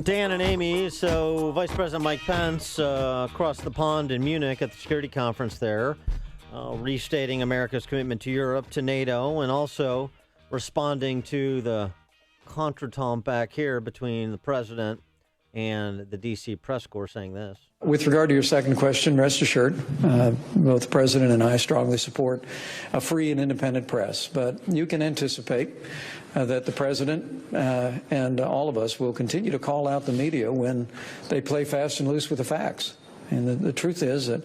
Dan and Amy, so Vice President Mike Pence across the pond in Munich at the security conference there, restating America's commitment to Europe, to NATO, and also responding to the contretemps back here between the president and the D.C. press corps, saying this. With regard to your second question, rest assured, both the president and I strongly support a free and independent press. But you can anticipate that the president and all of us will continue to call out the media when they play fast and loose with the facts. And the truth is that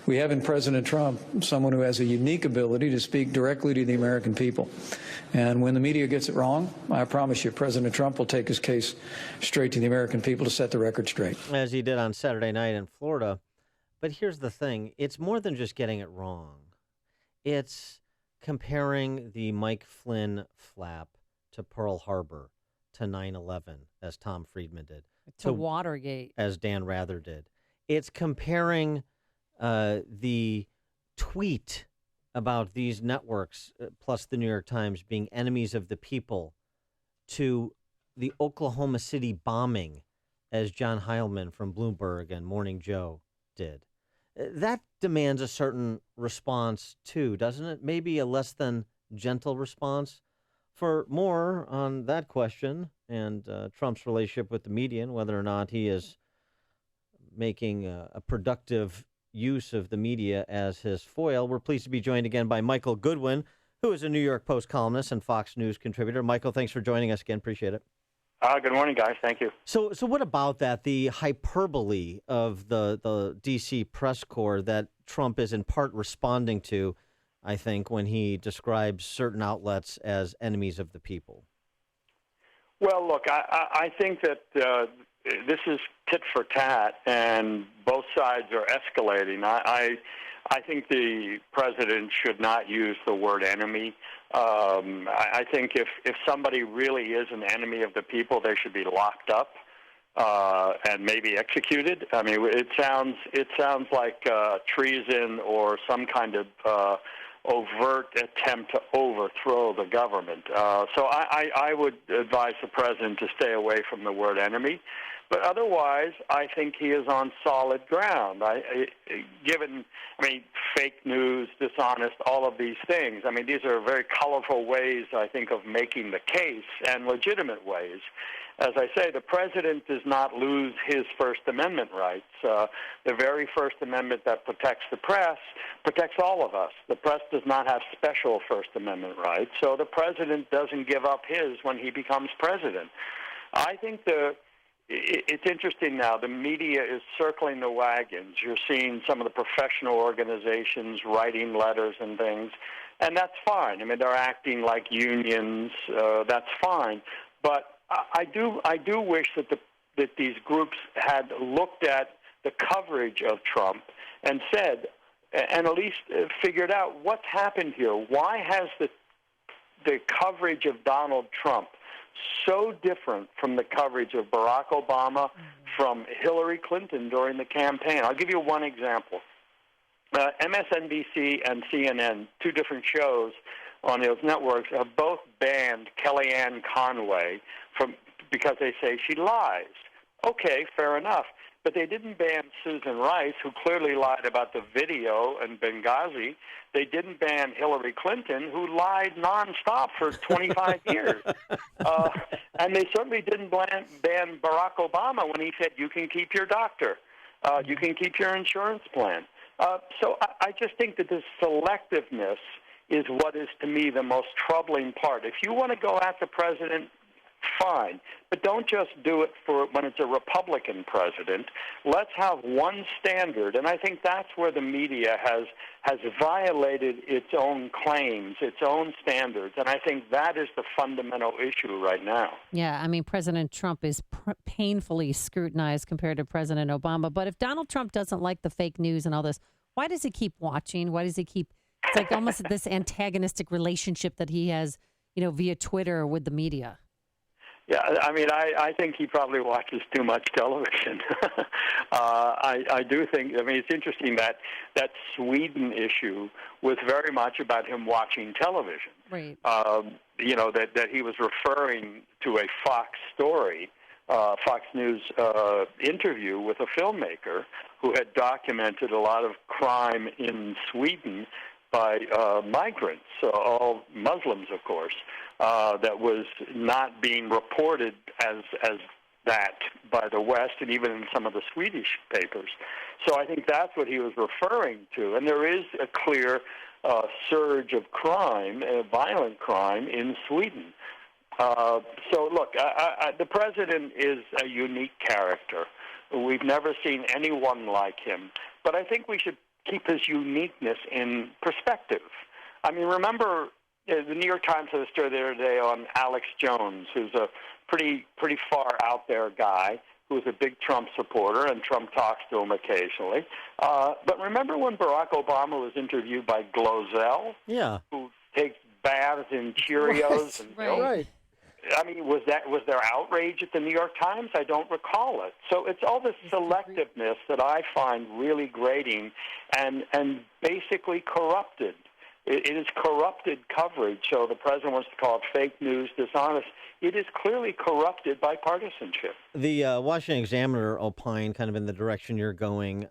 we have in President Trump someone who has a unique ability to speak directly to the American people. And when the media gets it wrong, I promise you, President Trump will take his case straight to the American people to set the record straight. As he did on Saturday night in Florida. But here's the thing. It's more than just getting it wrong. It's comparing the Mike Flynn flap to Pearl Harbor, to 9/11, as Tom Friedman did. To Watergate. As Dan Rather did. It's comparing the tweet about these networks, plus the New York Times, being enemies of the people, to the Oklahoma City bombing, as John Heilman from Bloomberg and Morning Joe did. That demands a certain response, too, doesn't it? Maybe a less than gentle response. For more on that question and Trump's relationship with the media and whether or not he is making a productive use of the media as his foil, we're pleased to be joined again by Michael Goodwin, who is a New York Post columnist and Fox News contributor. Michael, thanks for joining us again. Appreciate it. Good morning, guys. Thank you. So what about that, the hyperbole of the D.C. press corps that Trump is in part responding to, I think, when he describes certain outlets as enemies of the people? Well, look, I think that this is tit for tat, and both sides are escalating. I think the president should not use the word enemy. I think if somebody really is an enemy of the people, they should be locked up and maybe executed. I mean, it sounds like treason or some kind of overt attempt to overthrow the government. So I would advise the president to stay away from the word enemy. But otherwise, I think he is on solid ground. Given fake news, dishonest, all of these things. I mean, these are very colorful ways, I think, of making the case, and legitimate ways. As I say, the president does not lose his First Amendment rights. The very First Amendment that protects the press protects all of us. The press does not have special First Amendment rights, so the president doesn't give up his when he becomes president. I think it's interesting now. The media is circling the wagons. You're seeing some of the professional organizations writing letters and things, and that's fine. I mean, they're acting like unions. That's fine. But I do wish that these groups had looked at the coverage of Trump and said, and at least figured out what's happened here. Why has the coverage of Donald Trump so different from the coverage of Barack Obama, from Hillary Clinton during the campaign? I'll give you one example. MSNBC and CNN, two different shows on those networks, have both banned Kellyanne Conway because they say she lies. Okay, fair enough. But they didn't ban Susan Rice, who clearly lied about the video in Benghazi. They didn't ban Hillary Clinton, who lied nonstop for 25 years. And they certainly didn't ban Barack Obama when he said, you can keep your doctor, you can keep your insurance plan. So I just think that this selectiveness is what is, to me, the most troubling part. If you want to go at the president, fine, but don't just do it for when it's a Republican president. Let's have one standard, and I think that's where the media has violated its own claims, its own standards, and I think that is the fundamental issue right now. Yeah, I mean, President Trump is painfully scrutinized compared to President Obama, but if Donald Trump doesn't like the fake news and all this, why does he keep watching? Why does he keep, it's like almost this antagonistic relationship that he has, via Twitter with the media? Yeah, I mean, I think he probably watches too much television. I do think, it's interesting that Sweden issue was very much about him watching television. Right. That he was referring to a Fox story Fox News interview with a filmmaker who had documented a lot of crime in Sweden by migrants, all Muslims, of course, that was not being reported as that by the West and even in some of the Swedish papers. So I think that's what he was referring to. And there is a clear surge of crime, violent crime, in Sweden. So, look, the president is a unique character. We've never seen anyone like him. But I think we should keep his uniqueness in perspective. I mean, remember the New York Times had a story the other day on Alex Jones, who's a pretty far out there guy who's a big Trump supporter, and Trump talks to him occasionally. But remember when Barack Obama was interviewed by Glozell, who takes baths in Cheerios and milk? Right. I mean, was there outrage at the New York Times? I don't recall it. So it's all this selectiveness that I find really grating and basically corrupted. It is corrupted coverage. So the president wants to call it fake news, dishonest. It is clearly corrupted by partisanship. The Washington Examiner opined kind of in the direction you're going,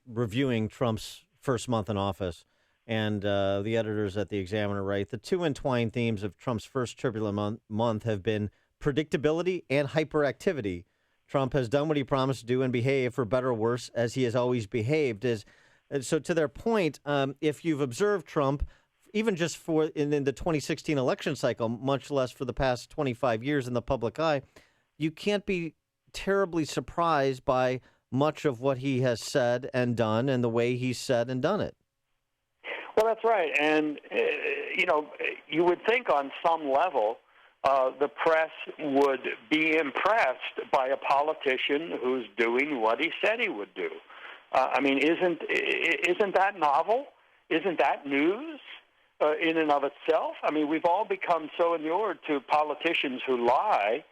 reviewing Trump's first month in office. And the editors at the Examiner write, the two entwined themes of Trump's first turbulent month have been predictability and hyperactivity. Trump has done what he promised to do and behave, for better or worse, as he has always behaved. So to their point, if you've observed Trump, even just in the 2016 election cycle, much less for the past 25 years in the public eye, you can't be terribly surprised by much of what he has said and done and the way he's said and done it. Well, that's right. And, you would think on some level the press would be impressed by a politician who's doing what he said he would do. I mean, isn't that novel? Isn't that news in and of itself? I mean, we've all become so inured to politicians who lie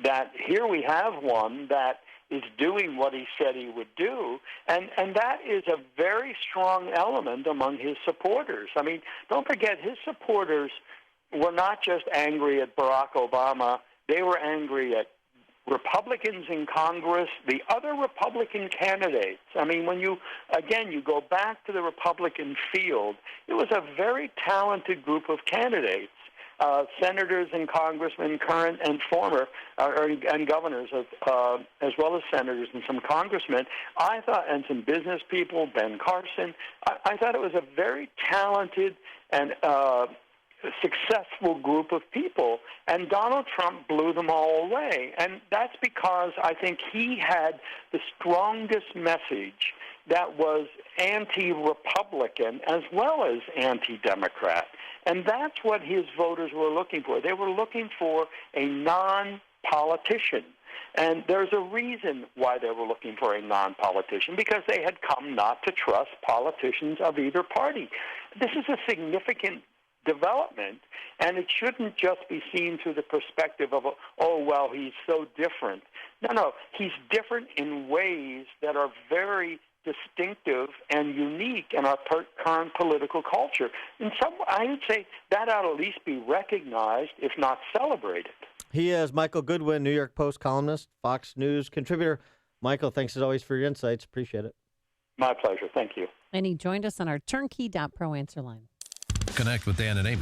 that here we have one that is doing what he said he would do, and that is a very strong element among his supporters. I mean, don't forget, his supporters were not just angry at Barack Obama, they were angry at Republicans in Congress, the other Republican candidates. I mean, when you go back to the Republican field, it was a very talented group of candidates. Senators and congressmen, current and former, and governors, as well as senators and some congressmen. I thought, and some business people, Ben Carson. I thought it was a very talented and successful group of people, and Donald Trump blew them all away. And that's because I think he had the strongest message that was anti-Republican as well as anti-Democrat. And that's what his voters were looking for. They were looking for a non-politician. And there's a reason why they were looking for a non-politician, because they had come not to trust politicians of either party. This is a significant development, and it shouldn't just be seen through the perspective of, oh, well, he's so different. No, he's different in ways that are very distinctive and unique in our current political culture. And I would say that ought to at least be recognized, if not celebrated. He is Michael Goodwin, New York Post columnist, Fox News contributor. Michael, thanks as always for your insights. Appreciate it. My pleasure. Thank you. And he joined us on our turnkey.pro answer line. Connect with Dan and Amy